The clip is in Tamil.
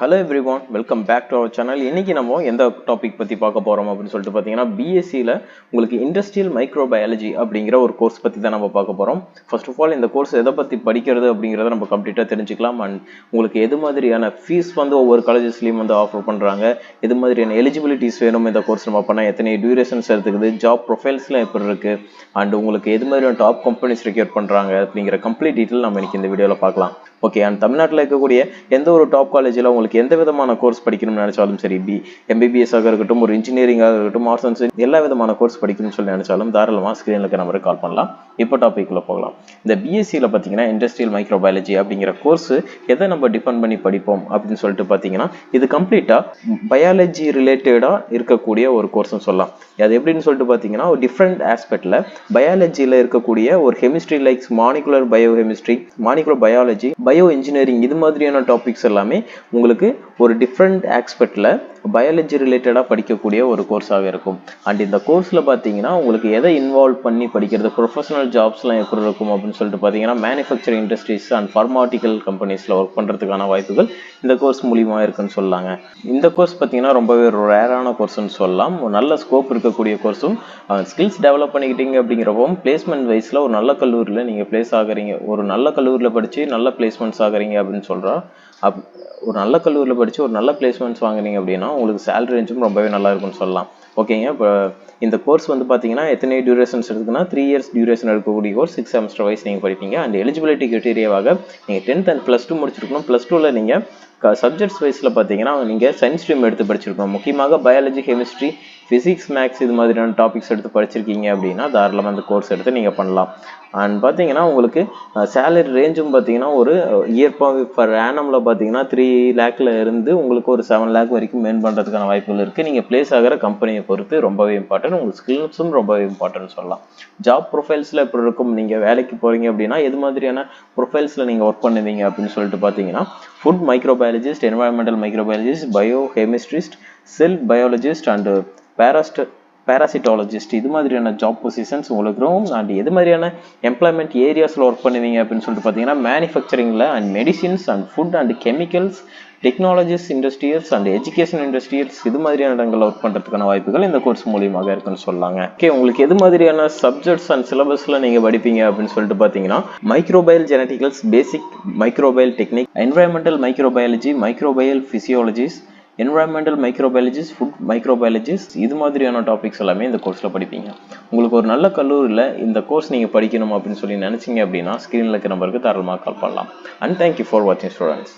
Hello everyone, welcome back to our channel. இன்னைக்கு நம்ம எந்த டாபிக் பற்றி பார்க்க போகிறோம் அப்படின்னு சொல்லிட்டு பார்த்தீங்கன்னா, பிஎஸ்சியில் உங்களுக்கு இண்டஸ்ட்ரியல் மைக்ரோபயாலஜி அப்படிங்கிற ஒரு கோர்ஸ் பற்றி தான் நம்ம பார்க்க போகிறோம். ஃபர்ஸ்ட் ஆஃப் ஆல் இந்த கோர்ஸ் எதை பற்றி படிக்கிறது அப்படிங்கிறத நம்ம கம்ப்ளீட்டாக தெரிஞ்சுக்கலாம். அண்ட் உங்களுக்கு எது மாதிரியான ஃபீஸ் ஒவ்வொரு காலேஜஸ்லையும் ஆஃபர் பண்ணுறாங்க, எது மாதிரியான எலிஜிபிலிட்டிஸ் வேணும் இந்த கோர்ஸ் நம்ம பண்ணால், எத்தனை டியூரேஷன்ஸ் எடுத்துக்குது, ஜாப் ப்ரொஃபைல்ஸ்லாம் எப்படி இருக்குது, அண்ட் உங்களுக்கு எது மாதிரியான டாப் கம்பெனிஸ் ரெக்யூர் பண்ணுறாங்க அப்படிங்கிற கம்ப்ளீட் டீட்டெயில் நம்ம இன்னைக்கு இந்த வீடியோவில் பார்க்கலாம். ஓகே, அண்ட் தமிழ்நாட்டில் இருக்கக்கூடிய எந்த ஒரு டாப் காலேஜில் உங்களுக்கு எந்த விதமான கோர்ஸ் படிக்கணும்னு நினைச்சாலும் சரி, எம்பிபிஎஸ் ஆக இருக்கட்டும், ஒரு இன்ஜினியரிங்காக இருக்கட்டும், ஆர்ட்ஸ் அண்ட் சயின்ஸ், எல்லா விதமான கோர்ஸ் படிக்கணும்னு சொல்லி நினைச்சாலும் தாராளமாக ஸ்க்ரீனில் இருக்க நம்பருக்கு கால் பண்ணலாம். இப்போ டாபிக்ல போகலாம். இந்த பிஎஸ்சியில் பார்த்தீங்கன்னா இண்டஸ்ட்ரியல் மைக்ரோபயாலஜி அப்படிங்கிற கோர்ஸ் எதை நம்ம டிபெண்ட் பண்ணி படிப்போம் அப்படின்னு சொல்லிட்டு பார்த்தீங்கன்னா, இது கம்ப்ளீட்டாக பயாலஜி ரிலேட்டடாக இருக்கக்கூடிய ஒரு கோர்ஸ்னு சொல்லலாம். அது எப்படின்னு சொல்லிட்டு பார்த்தீங்கன்னா, ஒரு டிஃப்ரெண்ட் ஆஸ்பெக்டில் பயாலஜியில் இருக்கக்கூடிய ஒரு chemistry likes molecular biochemistry, molecular biology, bio engineering, இது மாதிரியான டாபிக்ஸ் எல்லாமே உங்களுக்கு ஒரு டிஃப்ரெண்ட் ஆஸ்பெக்டில் பயாலஜி ரிலேட்டடாக படிக்கக்கூடிய ஒரு கோர்ஸாக இருக்கும். அண்ட் இந்த கோர்ஸில் பார்த்தீங்கன்னா உங்களுக்கு எதை இன்வால்வ் பண்ணி படிக்கிறது, ப்ரொஃபஷனல் ஜாப்ஸ்லாம் எப்படி இருக்கும் அப்படின்னு சொல்லிட்டு பார்த்தீங்கன்னா, மேனுஃபேக்சரிங் இண்டஸ்ட்ரீஸ் அண்ட் ஃபார்மாட்டிக்கல் கம்பெனிஸில் ஒர்க் பண்ணுறதுக்கான வாய்ப்புகள் இந்த கோர்ஸ் மூலியமாக இருக்குன்னு சொல்லலாங்க. இந்த கோர்ஸ் பார்த்தீங்கன்னா ரொம்பவே ரேரான கோர்ஸ்ன்னு சொல்லலாம். ஒரு நல்ல ஸ்கோப் இருக்கக்கூடிய கோர்ஸும், ஸ்கில்ஸ் டெவலப் பண்ணிக்கிட்டீங்க அப்படிங்கிறப்போ பிளேஸ்மெண்ட் வைஸில் ஒரு நல்ல கல்லூரியில் நீங்கள் பிளேஸ் ஆகுறீங்க, ஒரு நல்ல கல்லூரியில் படித்து நல்ல பிளேஸ்மெண்ட்ஸ் ஆகுறீங்க அப்படின்னு சொல்கிறா. ஒரு நல்ல கல்லூரியில் படித்து ஒரு நல்ல பிளேஸ்மெண்ட்ஸ் வாங்குறீங்க அப்படின்னா உங்களுக்கு சேலரி ரேஞ்சும் ரொம்பவே நல்லா இருக்கும்னு சொல்லலாம். ஓகேங்க, இப்போ இந்த கோர்ஸ் பார்த்தீங்கன்னா எத்தனை டியூரேஷன்ஸ் இருக்குன்னா 3 இயர்ஸ் டியூரேஷன் எடுக்கக்கூடிய கோர்ஸ், 6 செமஸ்டர் வைஸ் நீங்கள் படிப்பீங்க. அண்ட் எலிஜிபிலிட்டி கிரைட்டீரியாவாக நீங்கள் 10th அண்ட் +2 முடிச்சிருக்கணும். +2ல் நீங்கள் சப்ஜெக்ட்ஸ் வைஸில் பார்த்தீங்கன்னா நீங்கள் சயின்ஸ் ஸ்ட்ரீம் எடுத்து படிச்சிருக்கணும். முக்கியமாக பயாலஜி, கெமிஸ்ட்ரி, ஃபிசிக்ஸ், மேக்ஸ் இது மாதிரியான டாபிக்ஸ் எடுத்து படிச்சிருக்கீங்க அப்படின்னா தாராளமாக அந்த கோர்ஸ் எடுத்து நீங்கள் பண்ணலாம். அண்ட் பார்த்தீங்கன்னா உங்களுக்கு சேலரி ரேஞ்சும் பார்த்தீங்கன்னா ஒரு இயர் பர் ஆனமில் பார்த்தீங்கன்னா 3 lakhல இருந்து உங்களுக்கு ஒரு 7 lakh வரைக்கும் மேன் பண்ணுறதுக்கான வாய்ப்புகள் இருக்குது. நீங்கள் பிளேஸ் ஆகிற கம்பெனியை பொறுத்து ரொம்பவே இம்பார்ட்டன்ட், உங்களுக்கு ஸ்கில்ஸும் ரொம்பவே இம்பார்ட்டன்ட் சொல்லலாம். ஜாப் ப்ரொஃபைல்ஸில் எப்படி இருக்கும், நீங்கள் வேலைக்கு போகிறீங்க அப்படின்னா எது மாதிரியான ப்ரொஃபைல்ஸில் நீங்கள் ஒர்க் பண்ணுவீங்க அப்படின்னு சொல்லிட்டு பார்த்தீங்கன்னா, food microbiologist, environmental microbiologist, bio chemistrist, cell biologist and parasitologist, இது மாதிரியான ஜாப் பொசிஷன்ஸ் உங்களுக்கு இருக்கும். அண்ட் எது மாதிரியான எம்ப்ளாய்மெண்ட் ஏரியாஸில் ஒர்க் பண்ணுவீங்க அப்படின்னு சொல்லிட்டு பார்த்தீங்கன்னா, மேனுஃபேக்சரிங்கில் and medicines and food and chemicals, technologies industrials and education industrials, இது மாதிரியான இடங்களில் ஒர்க் பண்ணுறதுக்கான வாய்ப்புகள் இந்த கோர்ஸ் மூலியமாக இருக்குன்னு சொல்லாங்க. ஓகே, உங்களுக்கு எது மாதிரியான சப்ஜெக்ட்ஸ் அண்ட் சிலபஸில் நீங்கள் படிப்பீங்க அப்படின்னு சொல்லிட்டு பார்த்தீங்கன்னா, microbial geneticals, basic microbial technique, environmental microbiology, microbial physiologies, environmental microbiologist, food microbiologist, இது மாதிரியான டாபிக்ஸ் எல்லாமே இந்த கோர்ஸில் படிப்பீங்க. உங்களுக்கு ஒரு நல்ல கல்லூரியில் இந்த கோர்ஸ் நீங்கள் படிக்கணும் அப்படின்னு சொல்லி நினச்சிங்க அப்படின்னா ஸ்க்ரீனில் இருக்க நம்பருக்கு தாராளமாக கால் பண்ணலாம். அண்ட் தேங்க்யூ ஃபார் வாட்சிங் ஸ்டூடெண்ட்ஸ்.